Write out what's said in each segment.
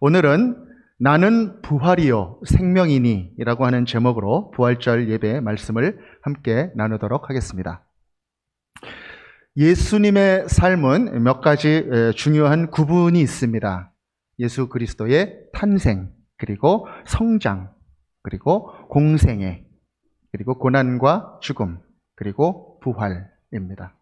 오늘은 나는 부활이요 생명이니 라고 하는 제목으로 부활절 예배 말씀을 함께 나누도록 하겠습니다. 예수님의 삶은 몇 가지 중요한 구분이 있습니다. 예수 그리스도의 탄생, 그리고 성장, 그리고 공생애, 그리고 고난과 죽음, 그리고 부활입니다.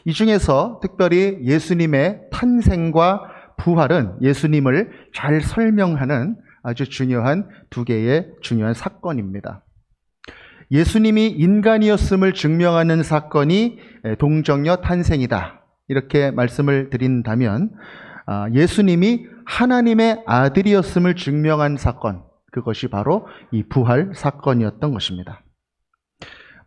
이 중에서 특별히 예수님의 탄생과 부활은 예수님을 잘 설명하는 아주 중요한 두 개의 중요한 사건입니다. 예수님이 인간이었음을 증명하는 사건이 동정녀 탄생이다. 이렇게 말씀을 드린다면 예수님이 하나님의 아들이었음을 증명한 사건, 그것이 바로 이 부활 사건이었던 것입니다.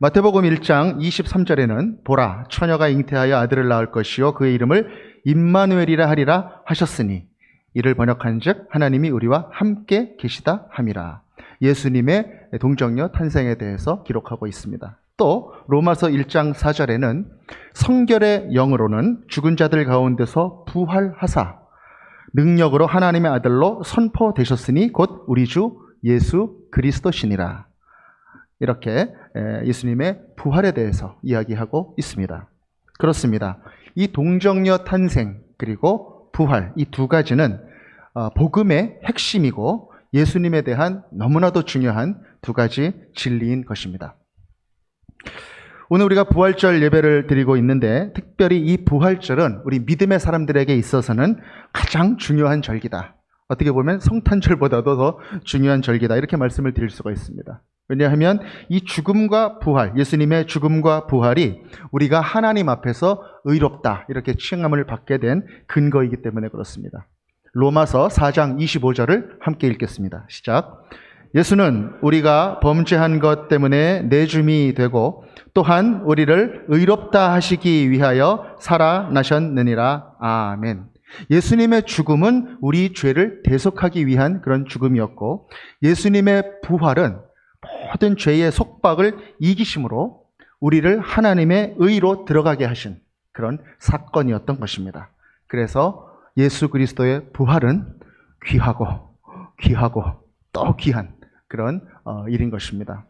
마태복음 1장 23절에는 보라, 처녀가 잉태하여 아들을 낳을 것이요 그의 이름을 임마누엘이라 하리라 하셨으니 이를 번역한즉 하나님이 우리와 함께 계시다 함이라. 예수님의 동정녀 탄생에 대해서 기록하고 있습니다. 또 로마서 1장 4절에는 성결의 영으로는 죽은 자들 가운데서 부활하사 능력으로 하나님의 아들로 선포되셨으니 곧 우리 주 예수 그리스도시니라. 이렇게 예수님의 부활에 대해서 이야기하고 있습니다. 그렇습니다. 이 동정녀 탄생 그리고 부활, 이 두 가지는 복음의 핵심이고 예수님에 대한 너무나도 중요한 두 가지 진리인 것입니다. 오늘 우리가 부활절 예배를 드리고 있는데 특별히 이 부활절은 우리 믿음의 사람들에게 있어서는 가장 중요한 절기다. 어떻게 보면 성탄절보다도 더 중요한 절기다. 이렇게 말씀을 드릴 수가 있습니다. 왜냐하면 이 죽음과 부활, 예수님의 죽음과 부활이 우리가 하나님 앞에서 의롭다 이렇게 칭함을 받게 된 근거이기 때문에 그렇습니다. 로마서 4장 25절을 함께 읽겠습니다. 시작. 예수는 우리가 범죄한 것 때문에 내줌이 되고 또한 우리를 의롭다 하시기 위하여 살아나셨느니라. 아멘. 예수님의 죽음은 우리 죄를 대속하기 위한 그런 죽음이었고 예수님의 부활은 모든 죄의 속박을 이기심으로 우리를 하나님의 의로 들어가게 하신 그런 사건이었던 것입니다. 그래서 예수 그리스도의 부활은 귀하고 또 귀한 그런 일인 것입니다.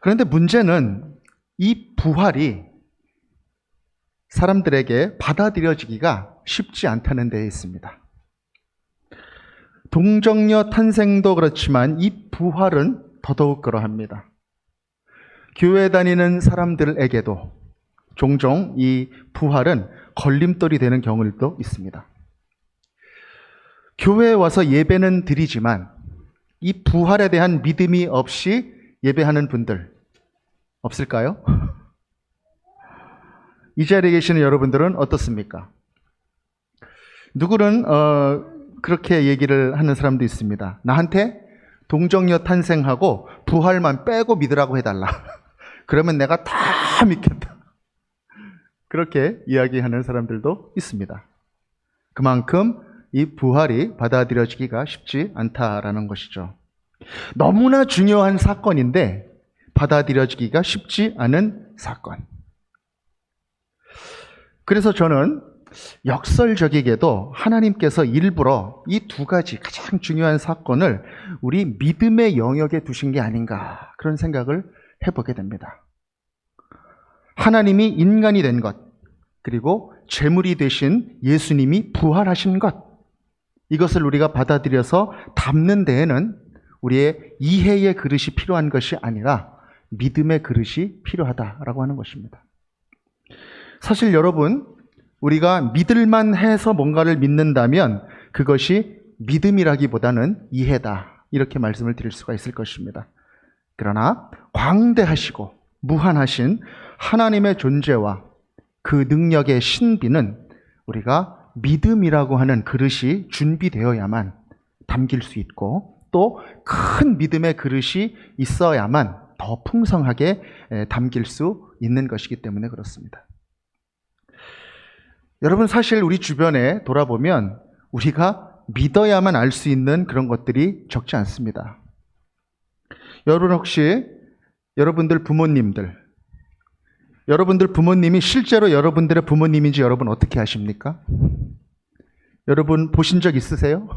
그런데 문제는 이 부활이 사람들에게 받아들여지기가 쉽지 않다는 데에 있습니다. 동정녀 탄생도 그렇지만 이 부활은 더더욱 그러합니다. 교회 다니는 사람들에게도 종종 이 부활은 걸림돌이 되는 경우도 있습니다. 교회에 와서 예배는 드리지만 이 부활에 대한 믿음이 없이 예배하는 분들 없을까요? 이 자리에 계시는 여러분들은 어떻습니까? 누구는 그렇게 얘기를 하는 사람도 있습니다. 나한테 동정녀 탄생하고 부활만 빼고 믿으라고 해달라. 그러면 내가 다 믿겠다. 그렇게 이야기하는 사람들도 있습니다. 그만큼 이 부활이 받아들여지기가 쉽지 않다라는 것이죠. 너무나 중요한 사건인데 받아들여지기가 쉽지 않은 사건. 그래서 저는 역설적이게도 하나님께서 일부러 이 두 가지 가장 중요한 사건을 우리 믿음의 영역에 두신 게 아닌가 그런 생각을 해보게 됩니다. 하나님이 인간이 된 것, 그리고 제물이 되신 예수님이 부활하신 것, 이것을 우리가 받아들여서 담는 데에는 우리의 이해의 그릇이 필요한 것이 아니라 믿음의 그릇이 필요하다라고 하는 것입니다. 사실 여러분, 우리가 믿을만 해서 뭔가를 믿는다면 그것이 믿음이라기보다는 이해다. 이렇게 말씀을 드릴 수가 있을 것입니다. 그러나 광대하시고 무한하신 하나님의 존재와 그 능력의 신비는 우리가 믿음이라고 하는 그릇이 준비되어야만 담길 수 있고 또 큰 믿음의 그릇이 있어야만 더 풍성하게 담길 수 있는 것이기 때문에 그렇습니다. 여러분, 사실 우리 주변에 돌아보면 우리가 믿어야만 알 수 있는 그런 것들이 적지 않습니다. 여러분 혹시 여러분들 부모님이 실제로 여러분들의 부모님인지 여러분 어떻게 아십니까? 여러분 보신 적 있으세요?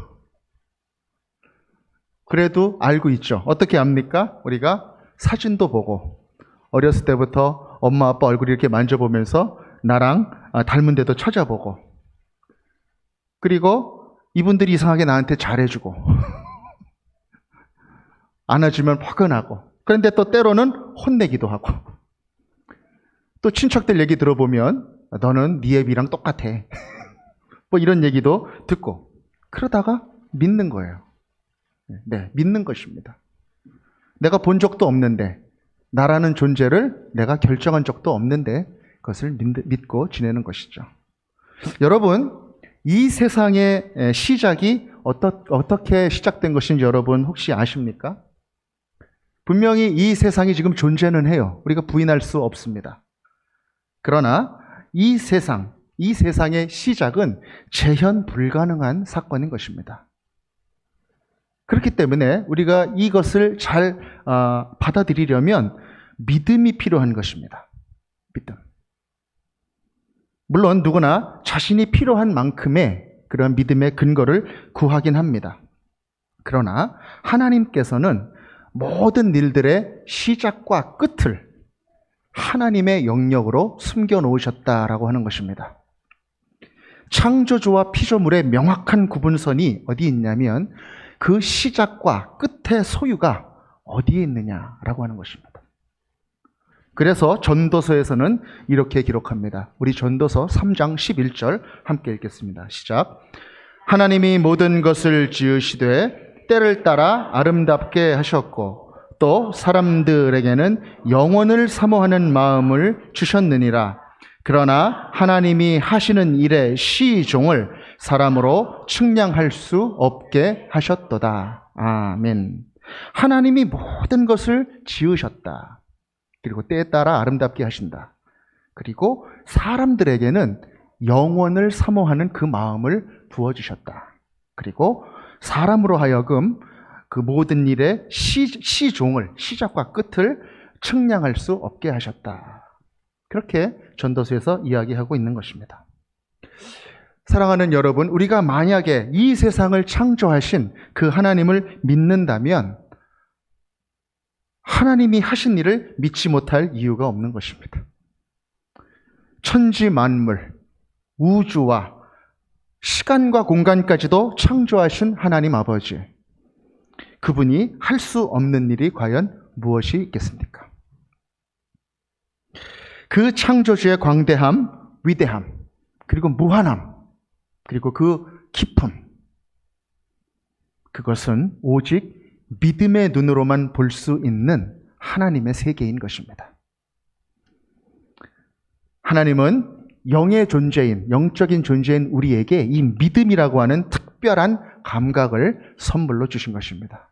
그래도 알고 있죠. 어떻게 압니까? 우리가 사진도 보고 어렸을 때부터 엄마 아빠 얼굴 이렇게 만져보면서 나랑 닮은 데도 찾아보고, 그리고 이분들이 이상하게 나한테 잘해주고 안아주면 화가 그런데 또 때로는 혼내기도 하고, 또 친척들 얘기 들어보면 너는 네 애비랑 똑같아 뭐 이런 얘기도 듣고, 그러다가 믿는 거예요. 네, 믿는 것입니다. 내가 본 적도 없는데, 나라는 존재를 내가 결정한 적도 없는데 그것을 믿고 지내는 것이죠. 여러분, 이 세상의 시작이 어떻게 시작된 것인지 여러분 혹시 아십니까? 분명히 이 세상이 지금 존재는 해요. 우리가 부인할 수 없습니다. 그러나 이 세상의 시작은 재현 불가능한 사건인 것입니다. 그렇기 때문에 우리가 이것을 잘 받아들이려면 믿음이 필요한 것입니다. 믿음. 물론 누구나 자신이 필요한 만큼의 그런 믿음의 근거를 구하긴 합니다. 그러나 하나님께서는 모든 일들의 시작과 끝을 하나님의 영역으로 숨겨놓으셨다라고 하는 것입니다. 창조주와 피조물의 명확한 구분선이 어디 있냐면 그 시작과 끝의 소유가 어디에 있느냐라고 하는 것입니다. 그래서 전도서에서는 이렇게 기록합니다. 우리 전도서 3장 11절 함께 읽겠습니다. 시작. 하나님이 모든 것을 지으시되 때를 따라 아름답게 하셨고 또 사람들에게는 영원을 사모하는 마음을 주셨느니라. 그러나 하나님이 하시는 일의 시종을 사람으로 측량할 수 없게 하셨도다. 아멘. 하나님이 모든 것을 지으셨다. 그리고 때에 따라 아름답게 하신다. 그리고 사람들에게는 영원을 사모하는 그 마음을 부어주셨다. 그리고 사람으로 하여금 그 모든 일의 시종을, 시작과 끝을 측량할 수 없게 하셨다. 그렇게 전도서에서 이야기하고 있는 것입니다. 사랑하는 여러분, 우리가 만약에 이 세상을 창조하신 그 하나님을 믿는다면 하나님이 하신 일을 믿지 못할 이유가 없는 것입니다. 천지 만물, 우주와 시간과 공간까지도 창조하신 하나님 아버지, 그분이 할 수 없는 일이 과연 무엇이 있겠습니까? 그 창조주의 광대함, 위대함, 그리고 무한함, 그리고 그 깊음, 그것은 오직 믿음의 눈으로만 볼 수 있는 하나님의 세계인 것입니다. 하나님은 영의 존재인, 영적인 존재인 우리에게 이 믿음이라고 하는 특별한 감각을 선물로 주신 것입니다.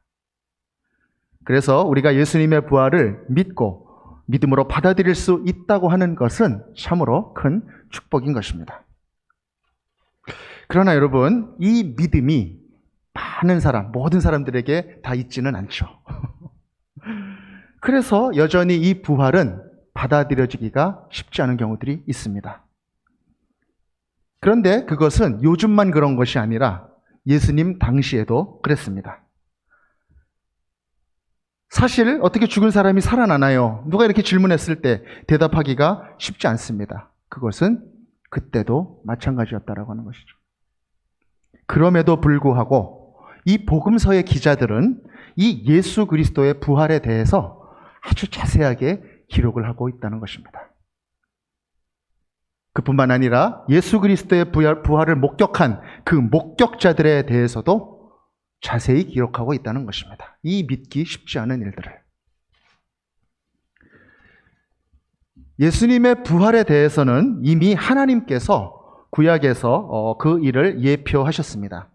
그래서 우리가 예수님의 부활을 믿고 믿음으로 받아들일 수 있다고 하는 것은 참으로 큰 축복인 것입니다. 그러나 여러분, 이 믿음이 많은 사람, 모든 사람들에게 다 있지는 않죠. 그래서 여전히 이 부활은 받아들여지기가 쉽지 않은 경우들이 있습니다. 그런데 그것은 요즘만 그런 것이 아니라 예수님 당시에도 그랬습니다. 사실 어떻게 죽은 사람이 살아나나요? 누가 이렇게 질문했을 때 대답하기가 쉽지 않습니다. 그것은 그때도 마찬가지였다라고 하는 것이죠. 그럼에도 불구하고 이 복음서의 기자들은 이 예수 그리스도의 부활에 대해서 아주 자세하게 기록을 하고 있다는 것입니다. 그뿐만 아니라 예수 그리스도의 부활을 목격한 그 목격자들에 대해서도 자세히 기록하고 있다는 것입니다. 이 믿기 쉽지 않은 일들을. 예수님의 부활에 대해서는 이미 하나님께서 구약에서 그 일을 예표하셨습니다.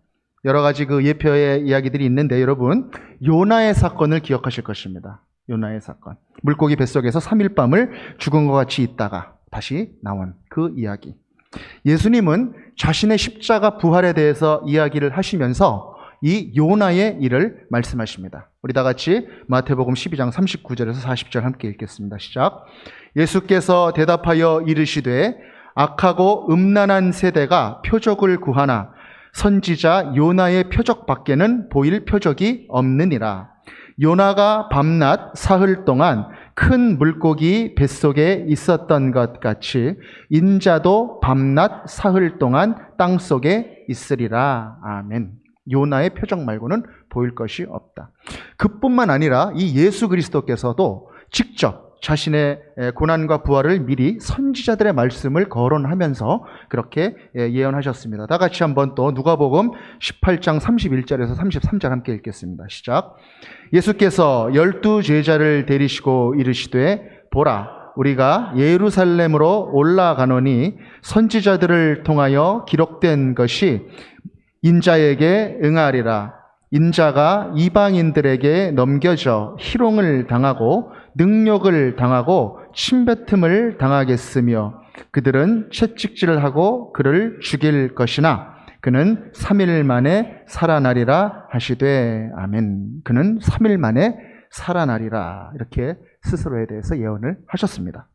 여러 가지 그 예표의 이야기들이 있는데 여러분, 요나의 사건을 기억하실 것입니다. 요나의 사건. 물고기 뱃속에서 3일 밤을 죽은 것 같이 있다가 다시 나온 그 이야기. 예수님은 자신의 십자가 부활에 대해서 이야기를 하시면서 이 요나의 일을 말씀하십니다. 우리 다 같이 마태복음 12장 39절에서 40절 함께 읽겠습니다. 시작. 예수께서 대답하여 이르시되 악하고 음란한 세대가 표적을 구하나 선지자 요나의 표적밖에는 보일 표적이 없느니라. 요나가 밤낮 사흘 동안 큰 물고기 뱃속에 있었던 것 같이 인자도 밤낮 사흘 동안 땅속에 있으리라. 아멘. 요나의 표적 말고는 보일 것이 없다. 그뿐만 아니라 이 예수 그리스도께서도 직접 자신의 고난과 부활을 미리 선지자들의 말씀을 거론하면서 그렇게 예언하셨습니다. 다 같이 한번 또 누가복음 18장 31절에서 33절 함께 읽겠습니다. 시작. 예수께서 12 제자를 데리시고 이르시되 보라 우리가 예루살렘으로 올라가노니 선지자들을 통하여 기록된 것이 인자에게 응하리라. 인자가 이방인들에게 넘겨져 희롱을 당하고 능욕을 당하고 침뱉음을 당하겠으며 그들은 채찍질을 하고 그를 죽일 것이나 그는 3일 만에 살아나리라 하시되 아멘. 그는 3일 만에 살아나리라. 이렇게 스스로에 대해서 예언을 하셨습니다.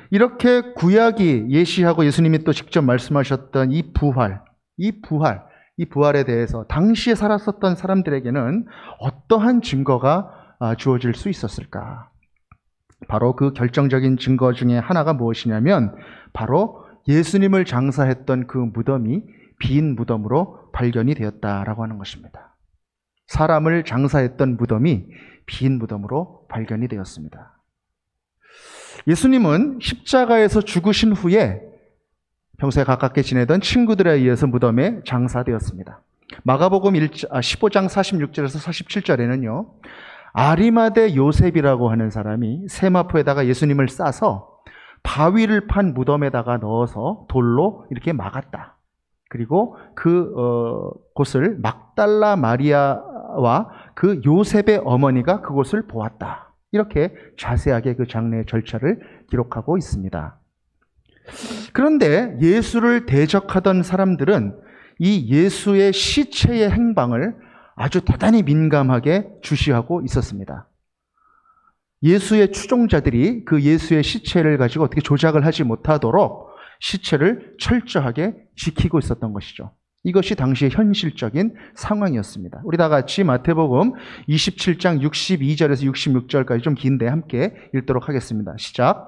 이렇게 구약이 예시하고 예수님이 또 직접 말씀하셨던 이 부활에 대해서 당시에 살았었던 사람들에게는 어떠한 증거가 주어질 수 있었을까? 바로 그 결정적인 증거 중에 하나가 무엇이냐면 바로 예수님을 장사했던 그 무덤이 빈 무덤으로 발견이 되었다라고 하는 것입니다. 사람을 장사했던 무덤이 빈 무덤으로 발견이 되었습니다. 예수님은 십자가에서 죽으신 후에 평소에 가깝게 지내던 친구들에 의해서 무덤에 장사되었습니다. 마가복음 15장 46절에서 47절에는요. 아리마대 요셉이라고 하는 사람이 세마포에다가 예수님을 싸서 바위를 판 무덤에다가 넣어서 돌로 이렇게 막았다. 그리고 곳을 막달라 마리아와 그 요셉의 어머니가 그곳을 보았다. 이렇게 자세하게 그 장례의 절차를 기록하고 있습니다. 그런데 예수를 대적하던 사람들은 이 예수의 시체의 행방을 아주 대단히 민감하게 주시하고 있었습니다. 예수의 추종자들이 그 예수의 시체를 가지고 어떻게 조작을 하지 못하도록 시체를 철저하게 지키고 있었던 것이죠. 이것이 당시의 현실적인 상황이었습니다. 우리 다 같이 마태복음 27장 62절에서 66절까지 좀 긴데 함께 읽도록 하겠습니다. 시작.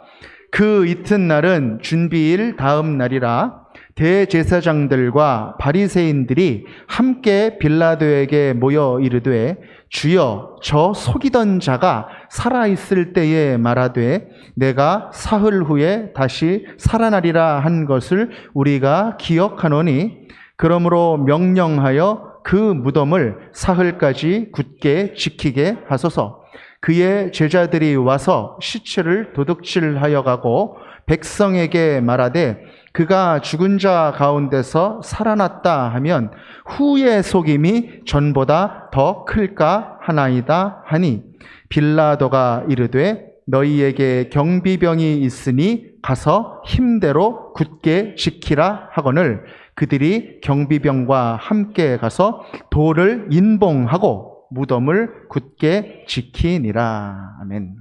그 이튿날은 준비일 다음 날이라 대제사장들과 바리새인들이 함께 빌라도에게 모여 이르되 주여 저 속이던 자가 살아있을 때에 말하되 내가 사흘 후에 다시 살아나리라 한 것을 우리가 기억하노니 그러므로 명령하여 그 무덤을 사흘까지 굳게 지키게 하소서. 그의 제자들이 와서 시체를 도둑질하여 가고 백성에게 말하되 그가 죽은 자 가운데서 살아났다 하면 후의 속임이 전보다 더 클까 하나이다 하니 빌라도가 이르되 너희에게 경비병이 있으니 가서 힘대로 굳게 지키라 하거늘 그들이 경비병과 함께 가서 돌을 인봉하고 무덤을 굳게 지키니라. 아멘.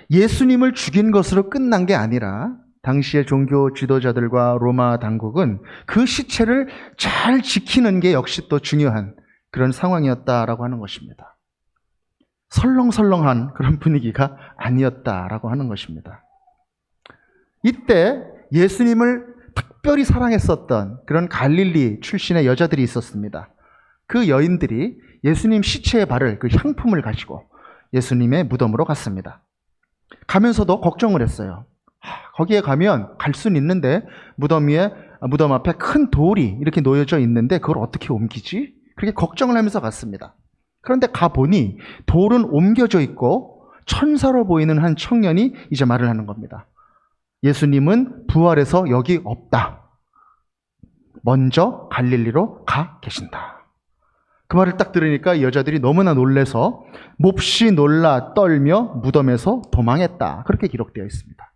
예수님을 죽인 것으로 끝난 게 아니라 당시의 종교 지도자들과 로마 당국은 그 시체를 잘 지키는 게 역시 또 중요한 그런 상황이었다라고 하는 것입니다. 설렁설렁한 그런 분위기가 아니었다라고 하는 것입니다. 이때 예수님을 특별히 사랑했었던 그런 갈릴리 출신의 여자들이 있었습니다. 그 여인들이 예수님 시체의 발을 그 향품을 가지고 예수님의 무덤으로 갔습니다. 가면서도 걱정을 했어요. 거기에 가면 갈 수는 있는데 무덤 앞에 큰 돌이 이렇게 놓여져 있는데 그걸 어떻게 옮기지? 그렇게 걱정을 하면서 갔습니다. 그런데 가보니 돌은 옮겨져 있고 천사로 보이는 한 청년이 이제 말을 하는 겁니다. 예수님은 부활해서 여기 없다. 먼저 갈릴리로 가 계신다. 그 말을 딱 들으니까 여자들이 너무나 놀래서 몹시 놀라 떨며 무덤에서 도망했다. 그렇게 기록되어 있습니다.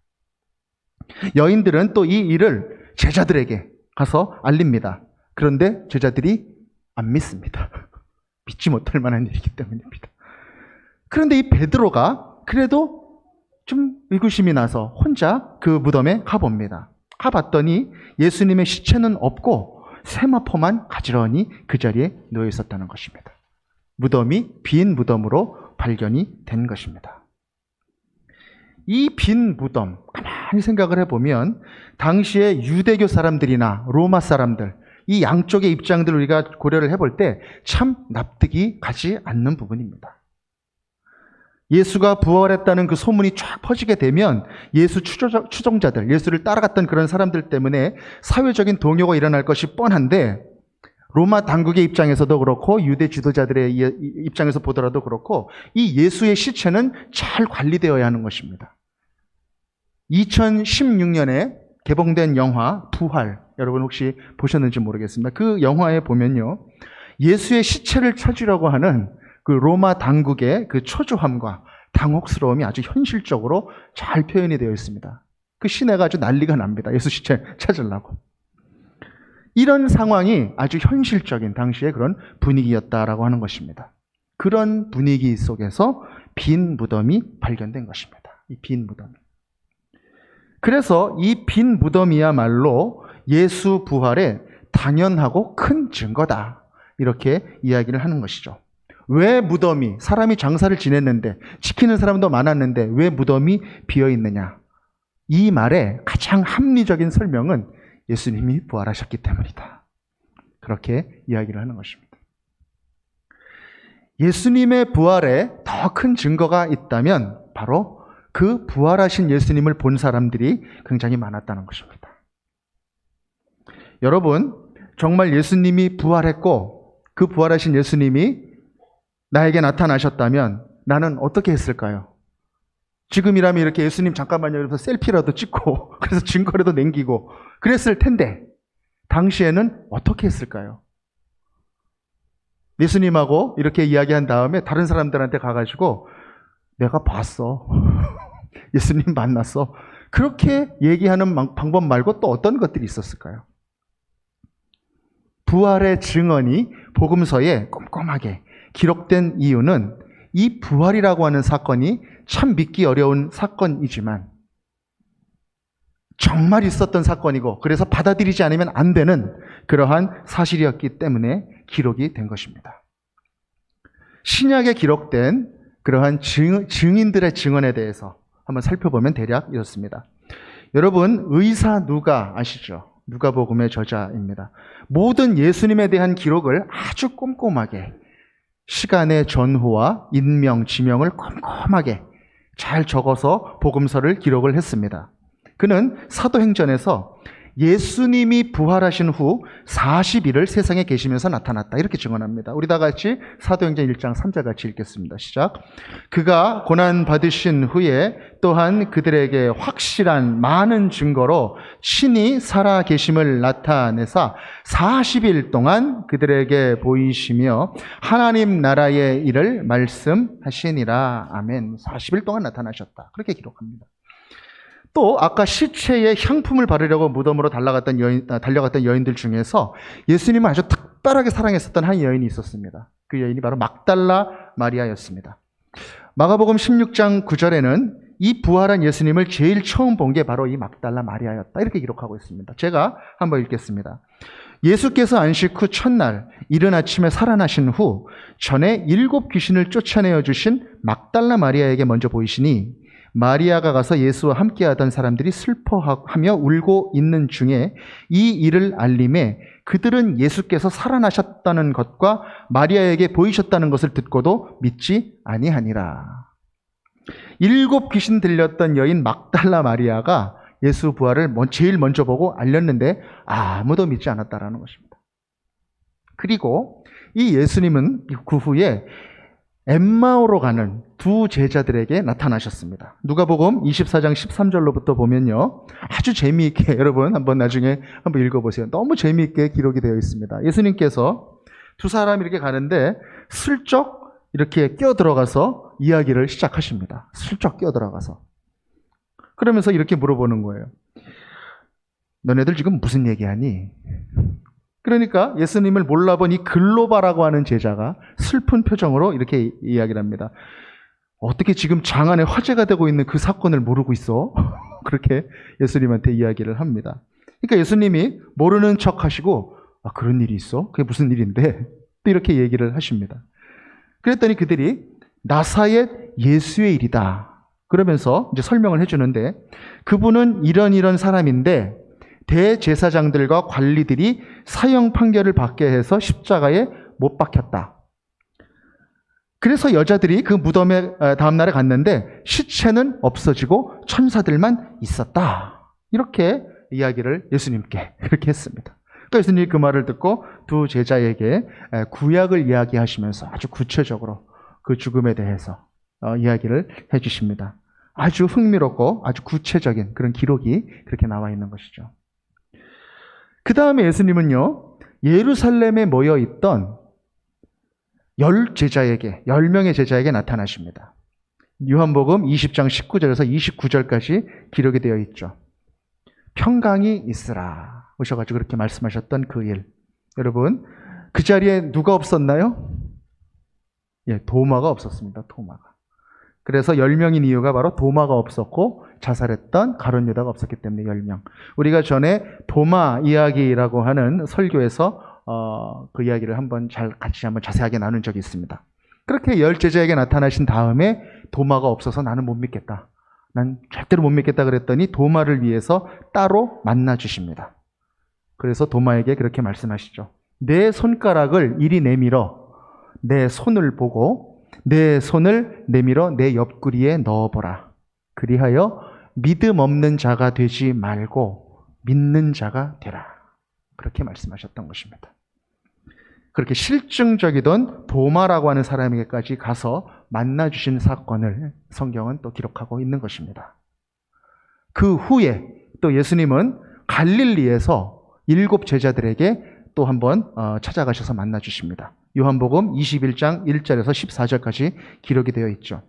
여인들은 또 이 일을 제자들에게 가서 알립니다. 그런데 제자들이 안 믿습니다. 믿지 못할 만한 일이기 때문입니다. 그런데 이 베드로가 그래도 좀 의구심이 나서 혼자 그 무덤에 가봅니다. 가봤더니 예수님의 시체는 없고 세마포만 가지런히 그 자리에 놓여 있었다는 것입니다. 무덤이 빈 무덤으로 발견이 된 것입니다. 이 빈 무덤, 가만히 생각을 해보면 당시에 유대교 사람들이나 로마 사람들, 이 양쪽의 입장들을 우리가 고려를 해볼 때 참 납득이 가지 않는 부분입니다. 예수가 부활했다는 그 소문이 쫙 퍼지게 되면 예수 추종자들, 예수를 따라갔던 그런 사람들 때문에 사회적인 동요가 일어날 것이 뻔한데, 로마 당국의 입장에서도 그렇고 유대 지도자들의 입장에서 보더라도 그렇고 이 예수의 시체는 잘 관리되어야 하는 것입니다. 2016년에 개봉된 영화 부활, 여러분 혹시 보셨는지 모르겠습니다. 그 영화에 보면요, 예수의 시체를 찾으려고 하는 그 로마 당국의 그 초조함과 당혹스러움이 아주 현실적으로 잘 표현이 되어 있습니다. 그 시내가 아주 난리가 납니다. 예수 시체 찾으려고. 이런 상황이 아주 현실적인 당시의 그런 분위기였다라고 하는 것입니다. 그런 분위기 속에서 빈 무덤이 발견된 것입니다. 이 빈 무덤이. 그래서 이 빈 무덤이야말로 예수 부활의 당연하고 큰 증거다, 이렇게 이야기를 하는 것이죠. 왜 무덤이, 사람이 장사를 지냈는데 지키는 사람도 많았는데 왜 무덤이 비어있느냐? 이 말의 가장 합리적인 설명은 예수님이 부활하셨기 때문이다, 그렇게 이야기를 하는 것입니다. 예수님의 부활에 더 큰 증거가 있다면 바로 그 부활하신 예수님을 본 사람들이 굉장히 많았다는 것입니다. 여러분, 정말 예수님이 부활했고 그 부활하신 예수님이 나에게 나타나셨다면 나는 어떻게 했을까요? 지금이라면 이렇게 예수님 잠깐만요 이러면서 셀피라도 찍고 그래서 증거라도 남기고 그랬을 텐데 당시에는 어떻게 했을까요? 예수님하고 이렇게 이야기한 다음에 다른 사람들한테 가가지고 내가 봤어, 예수님 만났어, 그렇게 얘기하는 방법 말고 또 어떤 것들이 있었을까요? 부활의 증언이 복음서에 꼼꼼하게 기록된 이유는 이 부활이라고 하는 사건이 참 믿기 어려운 사건이지만 정말 있었던 사건이고 그래서 받아들이지 않으면 안 되는 그러한 사실이었기 때문에 기록이 된 것입니다. 신약에 기록된 그러한 증인들의 증언에 대해서 한번 살펴보면 대략 이렇습니다. 여러분, 의사 누가 아시죠? 누가복음의 저자입니다. 모든 예수님에 대한 기록을 아주 꼼꼼하게 시간의 전후와 인명, 지명을 꼼꼼하게 잘 적어서 복음서를 기록을 했습니다. 그는 사도행전에서 예수님이 부활하신 후 40일을 세상에 계시면서 나타났다, 이렇게 증언합니다. 우리 다 같이 사도행전 1장 3절 같이 읽겠습니다. 시작. 그가 고난 받으신 후에 또한 그들에게 확실한 많은 증거로 친히 살아 계심을 나타내사 40일 동안 그들에게 보이시며 하나님 나라의 일을 말씀하시니라. 아멘. 40일 동안 나타나셨다, 그렇게 기록합니다. 또 아까 시체에 향품을 바르려고 무덤으로 달려갔던 여인들 중에서 예수님을 아주 특별하게 사랑했었던 한 여인이 있었습니다. 그 여인이 바로 막달라 마리아였습니다. 마가복음 16장 9절에는 이 부활한 예수님을 제일 처음 본 게 바로 이 막달라 마리아였다, 이렇게 기록하고 있습니다. 제가 한번 읽겠습니다. 예수께서 안식 후 첫날 이른 아침에 살아나신 후 전에 7 귀신을 쫓아내어 주신 막달라 마리아에게 먼저 보이시니 마리아가 가서 예수와 함께하던 사람들이 슬퍼하며 울고 있는 중에 이 일을 알림에 그들은 예수께서 살아나셨다는 것과 마리아에게 보이셨다는 것을 듣고도 믿지 아니하니라. 7 귀신 들렸던 여인 막달라 마리아가 예수 부활을 제일 먼저 보고 알렸는데 아무도 믿지 않았다라는 것입니다. 그리고 이 예수님은 그 후에 엠마오로 가는 두 제자들에게 나타나셨습니다. 누가복음 24장 13절로부터 보면요, 아주 재미있게 여러분 한번 나중에 한번 읽어보세요. 너무 재미있게 기록이 되어 있습니다. 예수님께서 두 사람이 이렇게 가는데 슬쩍 이렇게 끼어들어가서 이야기를 시작하십니다. 슬쩍 끼어들어가서. 그러면서 이렇게 물어보는 거예요. 너네들 지금 무슨 얘기하니? 그러니까 예수님을 몰라본 이 글로바라고 하는 제자가 슬픈 표정으로 이렇게 이야기를 합니다. 어떻게 지금 장안에 화제가 되고 있는 그 사건을 모르고 있어? 그렇게 예수님한테 이야기를 합니다. 그러니까 예수님이 모르는 척 하시고 아, 그런 일이 있어? 그게 무슨 일인데? 또 이렇게 얘기를 하십니다. 그랬더니 그들이 나사렛 예수의 일이다. 그러면서 이제 설명을 해주는데, 그분은 이런 사람인데 대제사장들과 관리들이 사형 판결을 받게 해서 십자가에 못 박혔다. 그래서 여자들이 그 무덤에 다음날에 갔는데 시체는 없어지고 천사들만 있었다. 이렇게 이야기를 예수님께 그렇게 했습니다. 그러니까 예수님이 그 말을 듣고 두 제자에게 구약을 이야기하시면서 아주 구체적으로 그 죽음에 대해서 이야기를 해주십니다. 아주 흥미롭고 아주 구체적인 그런 기록이 그렇게 나와 있는 것이죠. 그 다음에 예수님은요, 예루살렘에 모여있던 10명의 제자에게 나타나십니다. 요한복음 20장 19절에서 29절까지 기록이 되어 있죠. 평강이 있으라 오셔가지고 그렇게 말씀하셨던 그 일. 여러분, 그 자리에 누가 없었나요? 예, 도마가 없었습니다. 도마가. 그래서 10명인 이유가 바로 도마가 없었고 자살했던 가룟 유다가 없었기 때문에 10명. 우리가 전에 도마 이야기라고 하는 설교에서 그 이야기를 같이 한번 자세하게 나눈 적이 있습니다. 그렇게 10 제자에게 나타나신 다음에 도마가 없어서 나는 못 믿겠다. 난 절대로 못 믿겠다 그랬더니 도마를 위해서 따로 만나 주십니다. 그래서 도마에게 그렇게 말씀하시죠. 내 손가락을 이리 내밀어 내 손을 보고 내 손을 내밀어 내 옆구리에 넣어보라. 그리하여 믿음 없는 자가 되지 말고 믿는 자가 되라. 그렇게 말씀하셨던 것입니다. 그렇게 실증적이던 도마라고 하는 사람에게까지 가서 만나주신 사건을 성경은 또 기록하고 있는 것입니다. 그 후에 또 예수님은 갈릴리에서 7 제자들에게 또 한번 찾아가셔서 만나주십니다. 요한복음 21장 1절에서 14절까지 기록이 되어 있죠.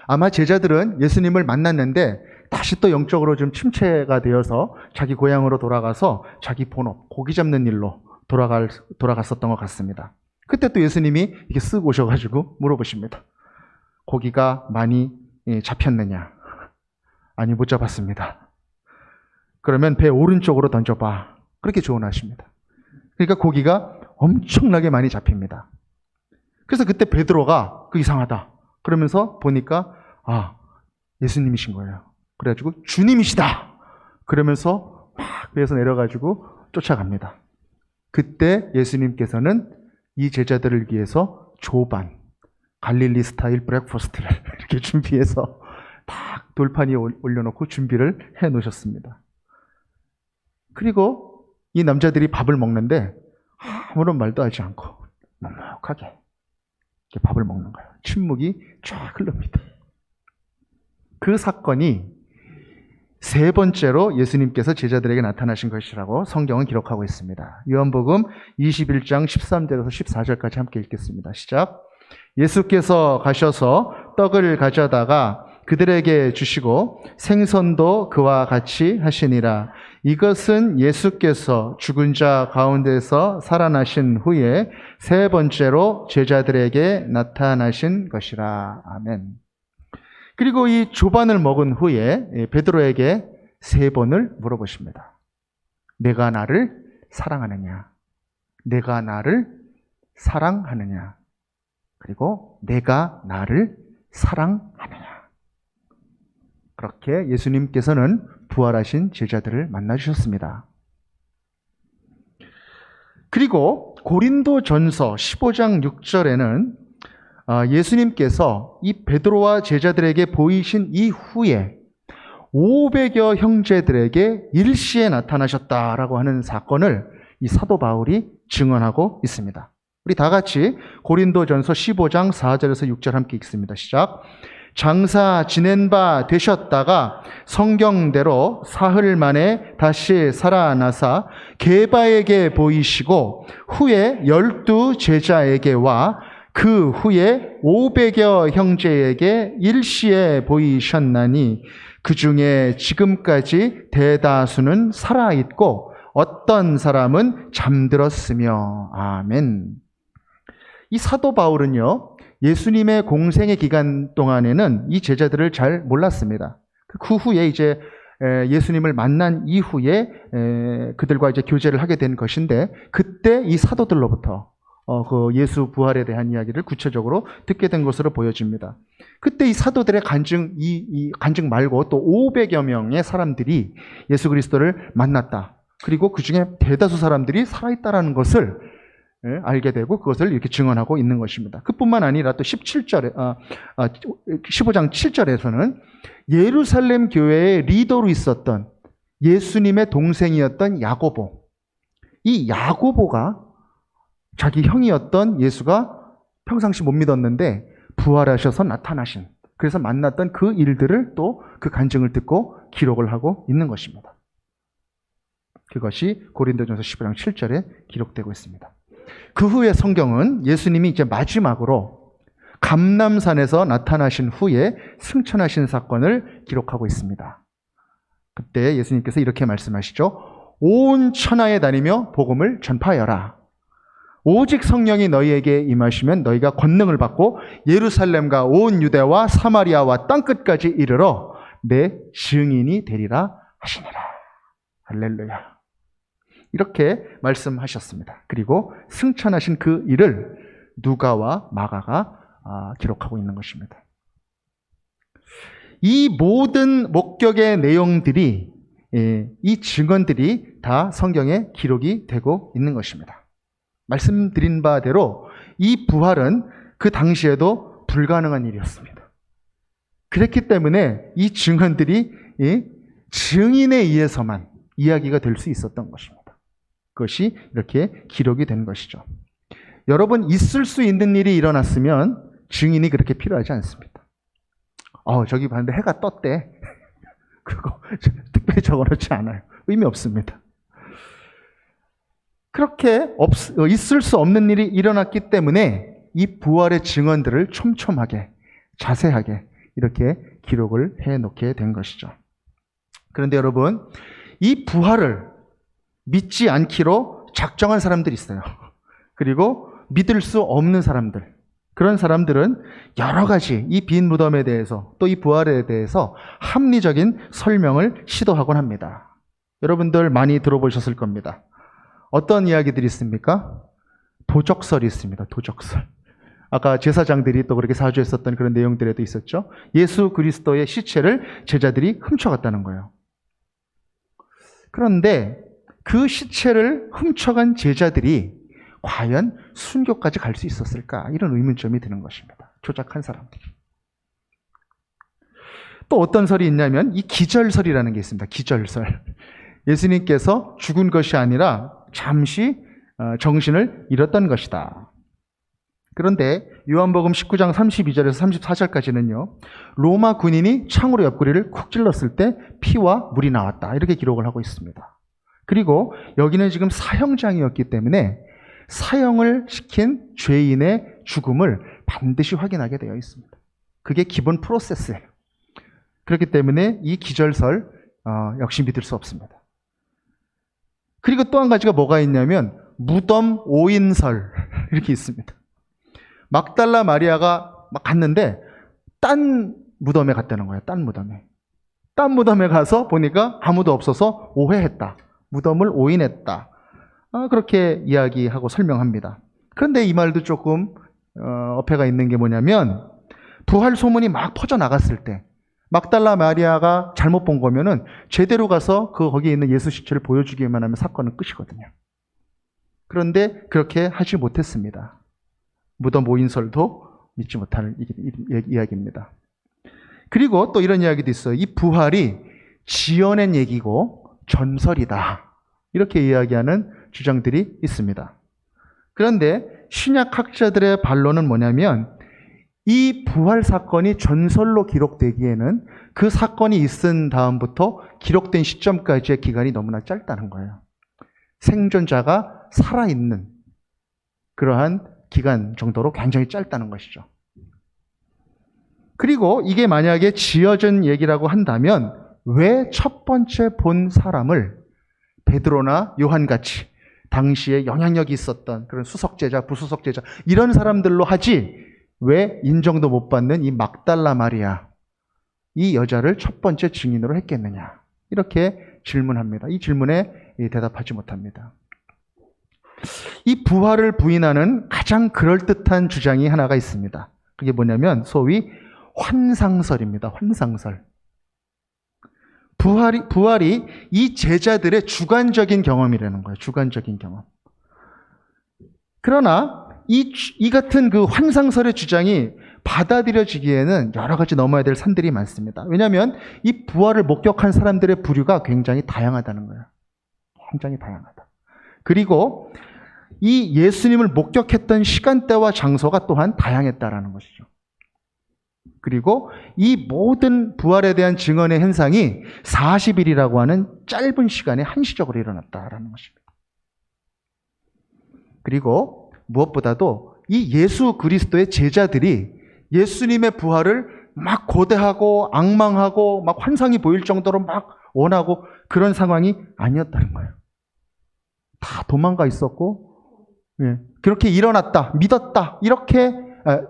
아마 제자들은 예수님을 만났는데 다시 또 영적으로 좀 침체가 되어서 자기 고향으로 돌아가서 자기 본업, 고기 잡는 일로 돌아갔었던 것 같습니다. 그때 또 예수님이 이렇게 쓱 오셔가지고 물어보십니다. 고기가 많이 잡혔느냐? 아니, 못 잡았습니다. 그러면 배 오른쪽으로 던져봐. 그렇게 조언하십니다. 그러니까 고기가 엄청나게 많이 잡힙니다. 그래서 그때 베드로가 이상하다 그러면서 보니까 예수님이신 거예요. 그래가지고 주님이시다 그러면서 막 배에서 내려가지고 쫓아갑니다. 그때 예수님께서는 이 제자들을 위해서 조반, 갈릴리 스타일 브렉퍼스트를 이렇게 준비해서 딱 돌판 위에 올려놓고 준비를 해 놓으셨습니다. 그리고 이 남자들이 밥을 먹는데 아무런 말도 하지 않고 넉넉하게 이렇게 밥을 먹는 거예요. 침묵이 쫙 흐릅니다. 그 사건이 3번째로 예수님께서 제자들에게 나타나신 것이라고 성경은 기록하고 있습니다. 요한복음 21장 13절에서 14절까지 함께 읽겠습니다. 시작. 예수께서 가셔서 떡을 가져다가 그들에게 주시고 생선도 그와 같이 하시니라. 이것은 예수께서 죽은 자 가운데서 살아나신 후에 3번째로 제자들에게 나타나신 것이라. 아멘. 그리고 이 조반을 먹은 후에 베드로에게 3번을 물어보십니다. 내가 나를 사랑하느냐? 내가 나를 사랑하느냐? 그리고 내가 나를 사랑하느냐? 그렇게 예수님께서는 부활하신 제자들을 만나주셨습니다. 그리고 고린도전서 15장 6절에는 예수님께서 이 베드로와 제자들에게 보이신 이후에 500여 형제들에게 일시에 나타나셨다라고 하는 사건을 이 사도 바울이 증언하고 있습니다. 우리 다 같이 고린도전서 15장 4절에서 6절 함께 읽습니다. 시작. 장사 지낸 바 되셨다가 성경대로 사흘 만에 다시 살아나사 게바에게 보이시고 후에 12 제자에게와 그 후에 500여 형제에게 일시에 보이셨나니 그 중에 지금까지 대다수는 살아있고 어떤 사람은 잠들었으며. 아멘. 이 사도 바울은요, 예수님의 공생의 기간 동안에는 이 제자들을 잘 몰랐습니다. 그 후에 이제 예수님을 만난 이후에 그들과 이제 교제를 하게 된 것인데, 그때 이 사도들로부터 그 예수 부활에 대한 이야기를 구체적으로 듣게 된 것으로 보여집니다. 그때 이 사도들의 간증, 이 간증 말고 또 500여 명의 사람들이 예수 그리스도를 만났다. 그리고 그 중에 대다수 사람들이 살아있다라는 것을 알게 되고 그것을 이렇게 증언하고 있는 것입니다. 그뿐만 아니라 또 15장 7절에서는 예루살렘 교회의 리더로 있었던 예수님의 동생이었던 야고보, 이 야고보가 자기 형이었던 예수가 평상시 못 믿었는데 부활하셔서 나타나신, 그래서 만났던 그 일들을 또 그 간증을 듣고 기록을 하고 있는 것입니다. 그것이 고린도전서 15장 7절에 기록되고 있습니다. 그 후에 성경은 예수님이 이제 마지막으로 감람산에서 나타나신 후에 승천하신 사건을 기록하고 있습니다. 그때 예수님께서 이렇게 말씀하시죠. 온 천하에 다니며 복음을 전파하여라. 오직 성령이 너희에게 임하시면 너희가 권능을 받고 예루살렘과 온 유대와 사마리아와 땅끝까지 이르러 내 증인이 되리라 하시니라. 할렐루야. 이렇게 말씀하셨습니다. 그리고 승천하신 그 일을 누가와 마가가 기록하고 있는 것입니다. 이 모든 목격의 내용들이, 이 증언들이 다 성경에 기록이 되고 있는 것입니다. 말씀드린 바대로 이 부활은 그 당시에도 불가능한 일이었습니다. 그렇기 때문에 이 증언들이 증인에 의해서만 이야기가 될 수 있었던 것입니다. 그것이 이렇게 기록이 된 것이죠. 여러분, 있을 수 있는 일이 일어났으면 증인이 그렇게 필요하지 않습니다. 저기 봤는데 해가 떴대. 그거 특별히 적어놓지 않아요. 의미 없습니다. 그렇게 있을 수 없는 일이 일어났기 때문에 이 부활의 증언들을 촘촘하게, 자세하게 이렇게 기록을 해놓게 된 것이죠. 그런데 여러분, 이 부활을 믿지 않기로 작정한 사람들이 있어요. 그리고 믿을 수 없는 사람들, 그런 사람들은 여러 가지 이 빈 무덤에 대해서 또 이 부활에 대해서 합리적인 설명을 시도하곤 합니다. 여러분들 많이 들어보셨을 겁니다. 어떤 이야기들이 있습니까? 도적설이 있습니다. 도적설. 아까 제사장들이 또 그렇게 사주했었던 그런 내용들에도 있었죠. 예수 그리스도의 시체를 제자들이 훔쳐갔다는 거예요. 그런데 그 시체를 훔쳐간 제자들이 과연 순교까지 갈 수 있었을까? 이런 의문점이 드는 것입니다. 조작한 사람들이. 또 어떤 설이 있냐면 이 기절설이라는 게 있습니다. 기절설. 예수님께서 죽은 것이 아니라 잠시 정신을 잃었던 것이다. 그런데 요한복음 19장 32절에서 34절까지는요. 로마 군인이 창으로 옆구리를 쿡 찔렀을 때 피와 물이 나왔다. 이렇게 기록을 하고 있습니다. 그리고 여기는 지금 사형장이었기 때문에 사형을 시킨 죄인의 죽음을 반드시 확인하게 되어 있습니다. 그게 기본 프로세스예요. 그렇기 때문에 이 기절설 역시 믿을 수 없습니다. 그리고 또 한 가지가 뭐가 있냐면 무덤 오인설 이렇게 있습니다. 막달라 마리아가 막 갔는데 딴 무덤에 갔다는 거예요. 딴 무덤에. 딴 무덤에 가서 보니까 아무도 없어서 오해했다. 무덤을 오인했다. 그렇게 이야기하고 설명합니다. 그런데 이 말도 조금 어폐가 있는 게 뭐냐면 부활 소문이 막 퍼져나갔을 때 막달라 마리아가 잘못 본 거면은 제대로 가서 거기에 있는 예수 시체를 보여주기만 하면 사건은 끝이거든요. 그런데 그렇게 하지 못했습니다. 무덤 오인설도 믿지 못하는 이야기입니다. 그리고 또 이런 이야기도 있어요. 이 부활이 지어낸 얘기고 전설이다. 이렇게 이야기하는 주장들이 있습니다. 그런데 신약학자들의 반론은 뭐냐면 이 부활 사건이 전설로 기록되기에는 그 사건이 있은 다음부터 기록된 시점까지의 기간이 너무나 짧다는 거예요. 생존자가 살아있는 그러한 기간 정도로 굉장히 짧다는 것이죠. 그리고 이게 만약에 지어진 얘기라고 한다면 왜 첫 번째 본 사람을 베드로나 요한같이 당시에 영향력이 있었던 그런 수석제자, 부수석제자 이런 사람들로 하지 왜 인정도 못 받는 이 막달라 마리아 이 여자를 첫 번째 증인으로 했겠느냐. 이렇게 질문합니다. 이 질문에 대답하지 못합니다. 이 부활을 부인하는 가장 그럴듯한 주장이 하나가 있습니다. 그게 뭐냐면 소위 환상설입니다. 환상설. 부활이 이 제자들의 주관적인 경험이라는 거예요. 주관적인 경험. 그러나 이 같은 그 환상설의 주장이 받아들여지기에는 여러 가지 넘어야 될 산들이 많습니다. 왜냐하면 이 부활을 목격한 사람들의 부류가 굉장히 다양하다는 거예요. 굉장히 다양하다. 그리고 이 예수님을 목격했던 시간대와 장소가 또한 다양했다라는 것이죠. 그리고 이 모든 부활에 대한 증언의 현상이 40일이라고 하는 짧은 시간에 한시적으로 일어났다라는 것입니다. 그리고 무엇보다도 이 예수 그리스도의 제자들이 예수님의 부활을 막 고대하고 앙망하고 막 환상이 보일 정도로 막 원하고 그런 상황이 아니었다는 거예요. 다 도망가 있었고, 그렇게 일어났다, 믿었다, 이렇게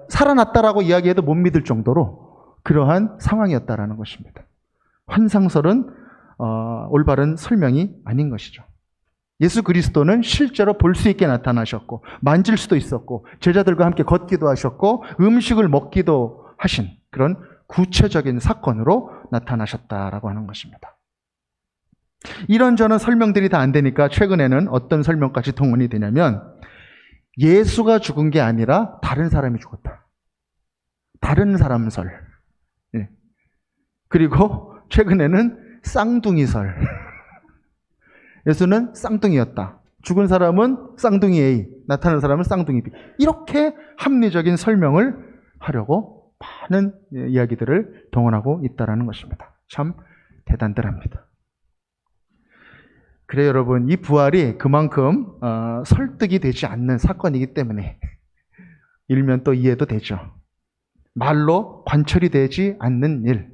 살아났다라고 이야기해도 못 믿을 정도로 그러한 상황이었다라는 것입니다. 환상설은 올바른 설명이 아닌 것이죠. 예수 그리스도는 실제로 볼 수 있게 나타나셨고 만질 수도 있었고 제자들과 함께 걷기도 하셨고 음식을 먹기도 하신 그런 구체적인 사건으로 나타나셨다라고 하는 것입니다. 이런저런 설명들이 다 안 되니까 최근에는 어떤 설명까지 동원이 되냐면 예수가 죽은 게 아니라 다른 사람이 죽었다. 다른 사람설. 그리고 최근에는 쌍둥이설. 예수는 쌍둥이였다. 죽은 사람은 쌍둥이 A, 나타난 사람은 쌍둥이 B. 이렇게 합리적인 설명을 하려고 많은 이야기들을 동원하고 있다는 것입니다. 참 대단들합니다. 그래요, 여러분. 이 부활이 그만큼 설득이 되지 않는 사건이기 때문에 일면 또 이해도 되죠. 말로 관철이 되지 않는 일.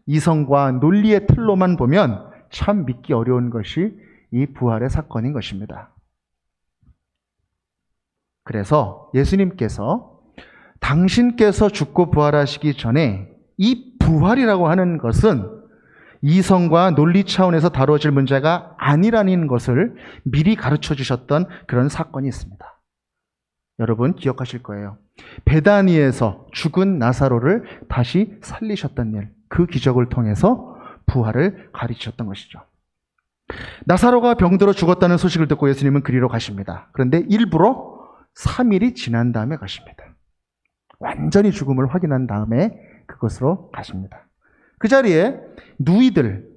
이성과 논리의 틀로만 보면 참 믿기 어려운 것이 이 부활의 사건인 것입니다. 그래서 예수님께서 당신께서 죽고 부활하시기 전에 이 부활이라고 하는 것은 이성과 논리 차원에서 다뤄질 문제가 아니라는 것을 미리 가르쳐 주셨던 그런 사건이 있습니다. 여러분 기억하실 거예요. 베다니에서 죽은 나사로를 다시 살리셨던 일, 그 기적을 통해서 부활을 가르치셨던 것이죠. 나사로가 병들어 죽었다는 소식을 듣고 예수님은 그리로 가십니다. 그런데 일부러 3일이 지난 다음에 가십니다. 완전히 죽음을 확인한 다음에 그것으로 가십니다. 그 자리에 누이들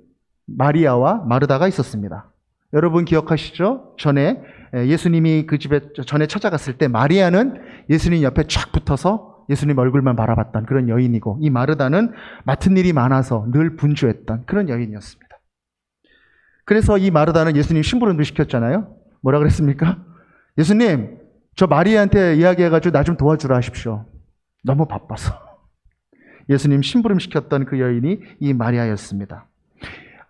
마리아와 마르다가 있었습니다. 여러분 기억하시죠? 전에 예수님이 그 집에 전에 찾아갔을 때 마리아는 예수님 옆에 쫙 붙어서 예수님 얼굴만 바라봤던 그런 여인이고 이 마르다는 맡은 일이 많아서 늘 분주했던 그런 여인이었습니다. 그래서 이 마르다는 예수님 심부름도 시켰잖아요. 뭐라 그랬습니까? 예수님, 저 마리아한테 이야기해가지고 나 좀 도와주라 하십시오. 너무 바빠서. 예수님 심부름 시켰던 그 여인이 이 마리아였습니다.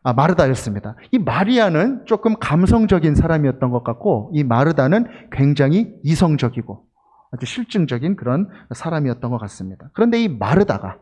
마르다였습니다. 이 마리아는 조금 감성적인 사람이었던 것 같고 이 마르다는 굉장히 이성적이고 아주 실증적인 그런 사람이었던 것 같습니다. 그런데 이 마르다가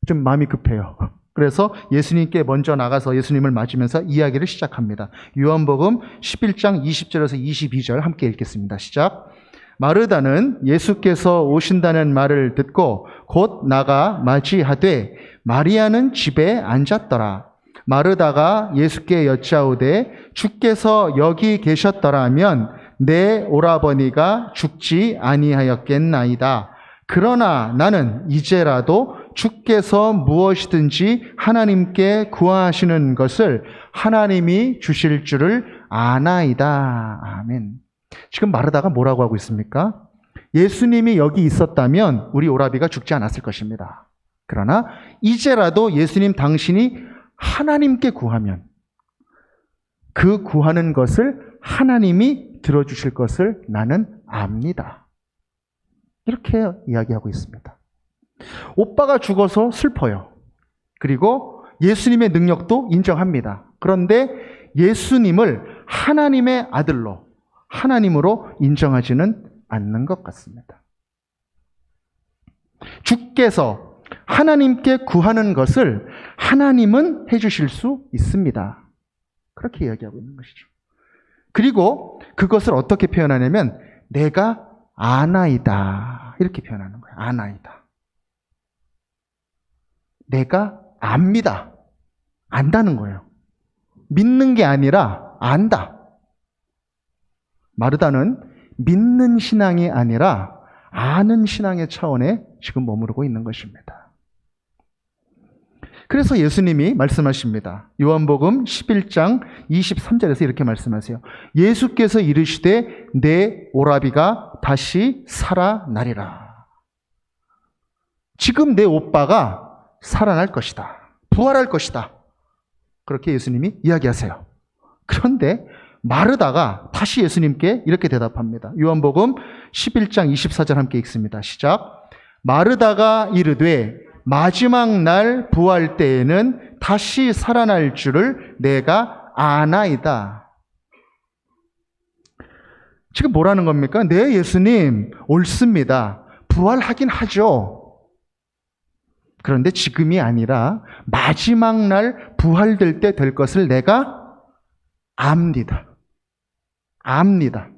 좀 마음이 급해요. 그래서 예수님께 먼저 나가서 예수님을 맞으면서 이야기를 시작합니다. 요한복음 11장 20절에서 22절 함께 읽겠습니다. 시작. 마르다는 예수께서 오신다는 말을 듣고 곧 나가 맞이하되 마리아는 집에 앉았더라. 마르다가 예수께 여짜오되 주께서 여기 계셨더라면 내 오라버니가 죽지 아니하였겠나이다. 그러나 나는 이제라도 주께서 무엇이든지 하나님께 구하시는 것을 하나님이 주실 줄을 아나이다. 아멘. 지금 마르다가 뭐라고 하고 있습니까? 예수님이 여기 있었다면 우리 오라비가 죽지 않았을 것입니다. 그러나 이제라도 예수님 당신이 하나님께 구하면 그 구하는 것을 하나님이 들어주실 것을 나는 압니다. 이렇게 이야기하고 있습니다. 오빠가 죽어서 슬퍼요. 그리고 예수님의 능력도 인정합니다. 그런데 예수님을 하나님의 아들로, 하나님으로 인정하지는 않는 것 같습니다. 주께서 하나님께 구하는 것을 하나님은 해주실 수 있습니다. 그렇게 이야기하고 있는 것이죠. 그리고 그것을 어떻게 표현하냐면 내가 아나이다 이렇게 표현하는 거예요. 아나이다. 내가 압니다. 안다는 거예요. 믿는 게 아니라 안다. 마르다는 믿는 신앙이 아니라 아는 신앙의 차원에 지금 머무르고 있는 것입니다. 그래서 예수님이 말씀하십니다. 요한복음 11장 23절에서 이렇게 말씀하세요. 예수께서 이르시되 내 오라비가 다시 살아나리라. 지금 내 오빠가 살아날 것이다. 부활할 것이다. 그렇게 예수님이 이야기하세요. 그런데 마르다가 다시 예수님께 이렇게 대답합니다. 요한복음 11장 24절 함께 읽습니다. 시작. 마르다가 이르되 마지막 날 부활 때에는 다시 살아날 줄을 내가 아나이다. 지금 뭐라는 겁니까? 네, 예수님, 옳습니다. 부활하긴 하죠. 그런데 지금이 아니라 마지막 날 부활될 때 될 것을 내가 압니다. 압니다.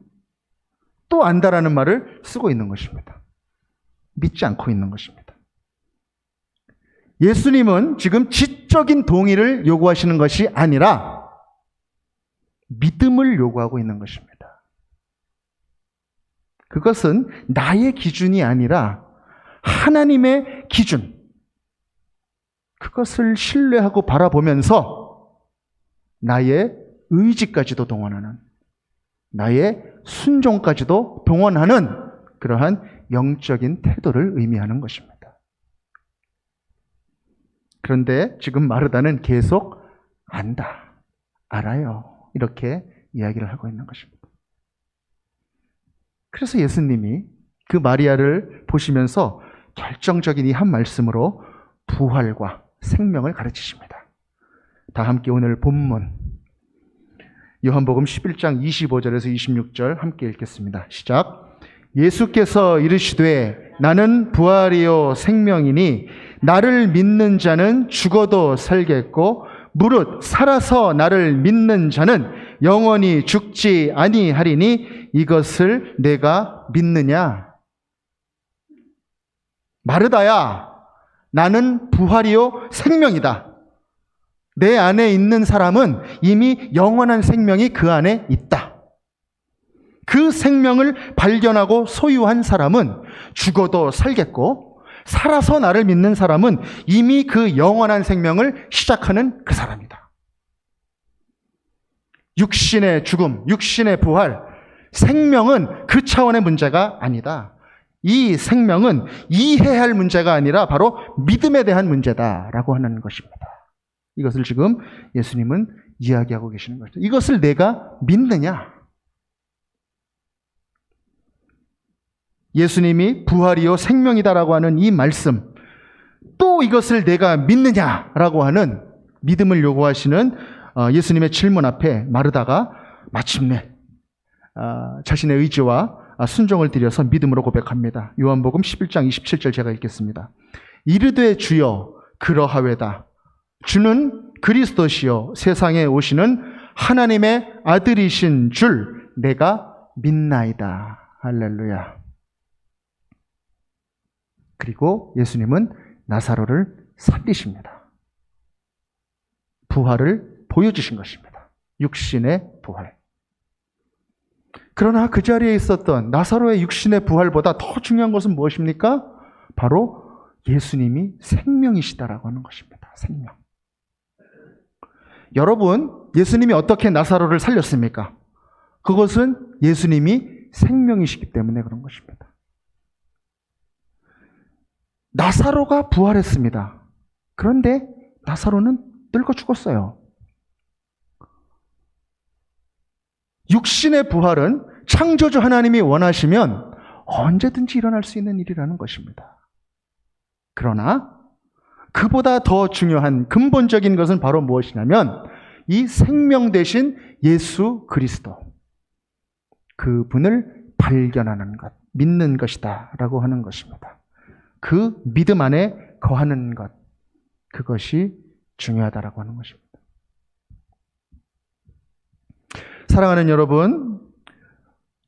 또 안다라는 말을 쓰고 있는 것입니다. 믿지 않고 있는 것입니다. 예수님은 지금 지적인 동의를 요구하시는 것이 아니라 믿음을 요구하고 있는 것입니다. 그것은 나의 기준이 아니라 하나님의 기준, 그것을 신뢰하고 바라보면서 나의 의지까지도 동원하는, 나의 순종까지도 동원하는 그러한 영적인 태도를 의미하는 것입니다. 그런데 지금 마르다는 계속 안다, 알아요, 이렇게 이야기를 하고 있는 것입니다. 그래서 예수님이 그 마리아를 보시면서 결정적인 이 한 말씀으로 부활과 생명을 가르치십니다. 다 함께 오늘 본문 요한복음 11장 25절에서 26절 함께 읽겠습니다. 시작. 예수께서 이르시되 나는 부활이요 생명이니 나를 믿는 자는 죽어도 살겠고 무릇 살아서 나를 믿는 자는 영원히 죽지 아니하리니 이것을 내가 믿느냐? 마르다야, 나는 부활이요 생명이다. 내 안에 있는 사람은 이미 영원한 생명이 그 안에 있다. 그 생명을 발견하고 소유한 사람은 죽어도 살겠고, 살아서 나를 믿는 사람은 이미 그 영원한 생명을 시작하는 그 사람이다. 육신의 죽음, 육신의 부활, 생명은 그 차원의 문제가 아니다. 이 생명은 이해해야 할 문제가 아니라 바로 믿음에 대한 문제다라고 하는 것입니다. 이것을 지금 예수님은 이야기하고 계시는 거죠. 이것을 내가 믿느냐? 예수님이 부활이요 생명이다라고 하는 이 말씀, 또 이것을 내가 믿느냐라고 하는 믿음을 요구하시는 예수님의 질문 앞에 마르다가 마침내 자신의 의지와 순종을 들여서 믿음으로 고백합니다. 요한복음 11장 27절 제가 읽겠습니다. 이르되 주여 그러하외다. 주는 그리스도시요 세상에 오시는 하나님의 아들이신 줄 내가 믿나이다. 할렐루야. 그리고 예수님은 나사로를 살리십니다. 부활을 보여주신 것입니다. 육신의 부활. 그러나 그 자리에 있었던 나사로의 육신의 부활보다 더 중요한 것은 무엇입니까? 바로 예수님이 생명이시다라고 하는 것입니다. 생명. 여러분, 예수님이 어떻게 나사로를 살렸습니까? 그것은 예수님이 생명이시기 때문에 그런 것입니다. 나사로가 부활했습니다. 그런데 나사로는 늙어 죽었어요. 육신의 부활은 창조주 하나님이 원하시면 언제든지 일어날 수 있는 일이라는 것입니다. 그러나 그보다 더 중요한 근본적인 것은 바로 무엇이냐면 이 생명 되신 예수 그리스도, 그분을 발견하는 것, 믿는 것이다 라고 하는 것입니다. 그 믿음 안에 거하는 것, 그것이 중요하다라고 하는 것입니다. 사랑하는 여러분,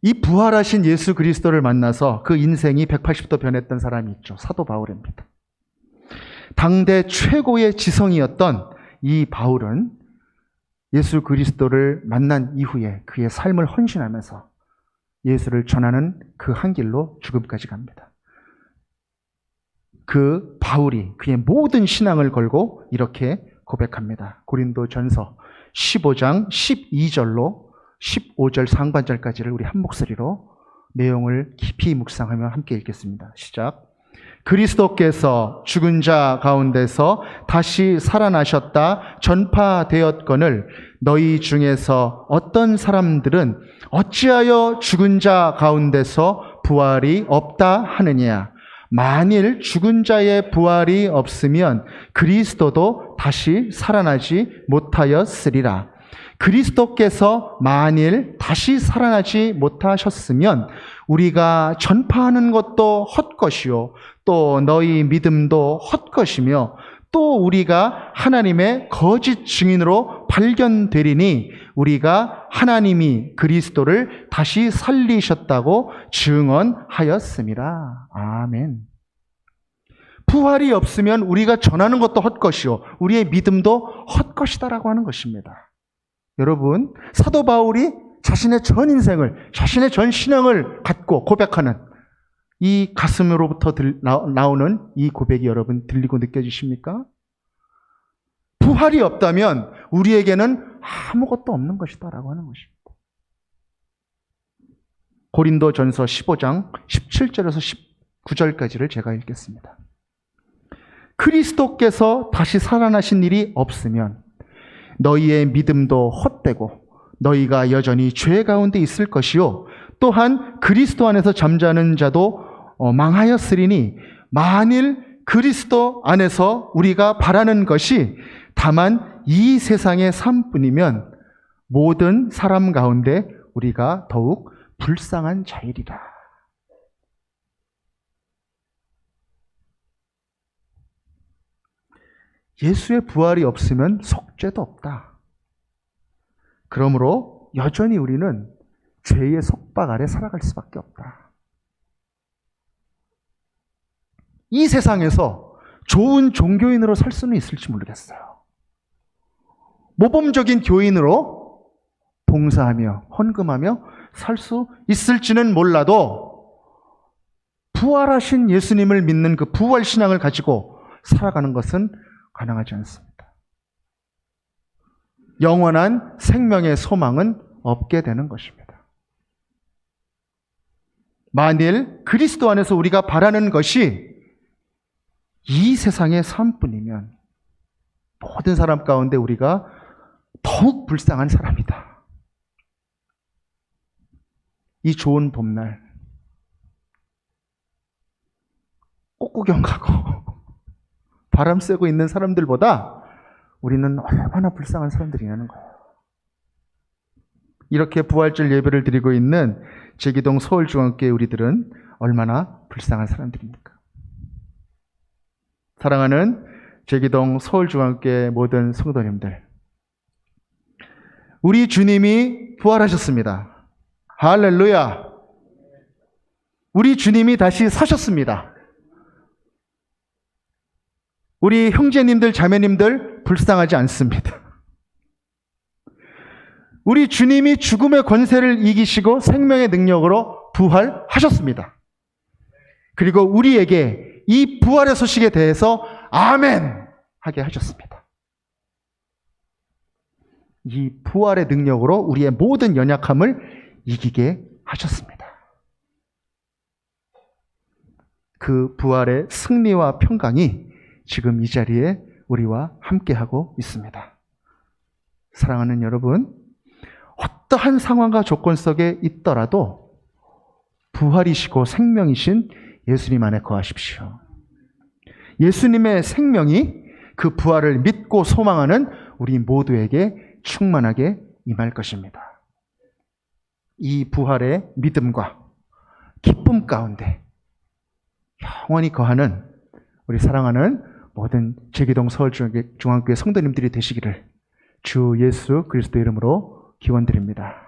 이 부활하신 예수 그리스도를 만나서 그 인생이 180도 변했던 사람이 있죠. 사도 바울입니다. 당대 최고의 지성이었던 이 바울은 예수 그리스도를 만난 이후에 그의 삶을 헌신하면서 예수를 전하는 그 한 길로 죽음까지 갑니다. 그 바울이 그의 모든 신앙을 걸고 이렇게 고백합니다. 고린도전서 15장 12절로 15절 상반절까지를 우리 한 목소리로 내용을 깊이 묵상하며 함께 읽겠습니다. 시작. 그리스도께서 죽은 자 가운데서 다시 살아나셨다 전파되었거늘 너희 중에서 어떤 사람들은 어찌하여 죽은 자 가운데서 부활이 없다 하느냐. 만일 죽은 자의 부활이 없으면 그리스도도 다시 살아나지 못하였으리라. 그리스도께서 만일 다시 살아나지 못하셨으면 우리가 전파하는 것도 헛것이요 또 너희 믿음도 헛것이며 또 우리가 하나님의 거짓 증인으로 발견되리니 우리가 하나님이 그리스도를 다시 살리셨다고 증언하였음이라. 아멘. 부활이 없으면 우리가 전하는 것도 헛것이요 우리의 믿음도 헛것이다라고 하는 것입니다. 여러분, 사도 바울이 자신의 전 인생을, 자신의 전 신앙을 갖고 고백하는 이 가슴으로부터 나오는 이 고백이 여러분 들리고 느껴지십니까? 부활이 없다면 우리에게는 아무것도 없는 것이다라고 하는 것입니다. 고린도전서 15장 17절에서 19절까지를 제가 읽겠습니다. 그리스도께서 다시 살아나신 일이 없으면 너희의 믿음도 헛되고 너희가 여전히 죄 가운데 있을 것이요 또한 그리스도 안에서 잠자는 자도 망하였으리니 만일 그리스도 안에서 우리가 바라는 것이 다만 이 세상의 삶뿐이면 모든 사람 가운데 우리가 더욱 불쌍한 자이리라. 예수의 부활이 없으면 속죄도 없다. 그러므로 여전히 우리는 죄의 속박 아래 살아갈 수밖에 없다. 이 세상에서 좋은 종교인으로 살 수는 있을지 모르겠어요. 모범적인 교인으로 봉사하며 헌금하며 살 수 있을지는 몰라도 부활하신 예수님을 믿는 그 부활신앙을 가지고 살아가는 것은 가능하지 않습니다. 영원한 생명의 소망은 없게 되는 것입니다. 만일 그리스도 안에서 우리가 바라는 것이 이 세상의 삶뿐이면 모든 사람 가운데 우리가 더욱 불쌍한 사람이다. 이 좋은 봄날 꽃구경 가고 바람 쐬고 있는 사람들보다 우리는 얼마나 불쌍한 사람들이냐는 거예요. 이렇게 부활절 예배를 드리고 있는 제기동 서울중앙교회 우리들은 얼마나 불쌍한 사람들입니까? 사랑하는 제기동 서울중앙교회 모든 성도님들, 우리 주님이 부활하셨습니다. 할렐루야! 우리 주님이 다시 사셨습니다. 우리 형제님들, 자매님들 불쌍하지 않습니다. 우리 주님이 죽음의 권세를 이기시고 생명의 능력으로 부활하셨습니다. 그리고 우리에게 이 부활의 소식에 대해서 아멘 하게 하셨습니다. 이 부활의 능력으로 우리의 모든 연약함을 이기게 하셨습니다. 그 부활의 승리와 평강이 지금 이 자리에 우리와 함께하고 있습니다. 사랑하는 여러분, 어떠한 상황과 조건 속에 있더라도 부활이시고 생명이신 예수님 안에 거하십시오. 예수님의 생명이 그 부활을 믿고 소망하는 우리 모두에게 충만하게 임할 것입니다. 이 부활의 믿음과 기쁨 가운데 영원히 거하는 우리 사랑하는 모든 제기동 서울중앙교회 성도님들이 되시기를 주 예수 그리스도 이름으로 기원드립니다.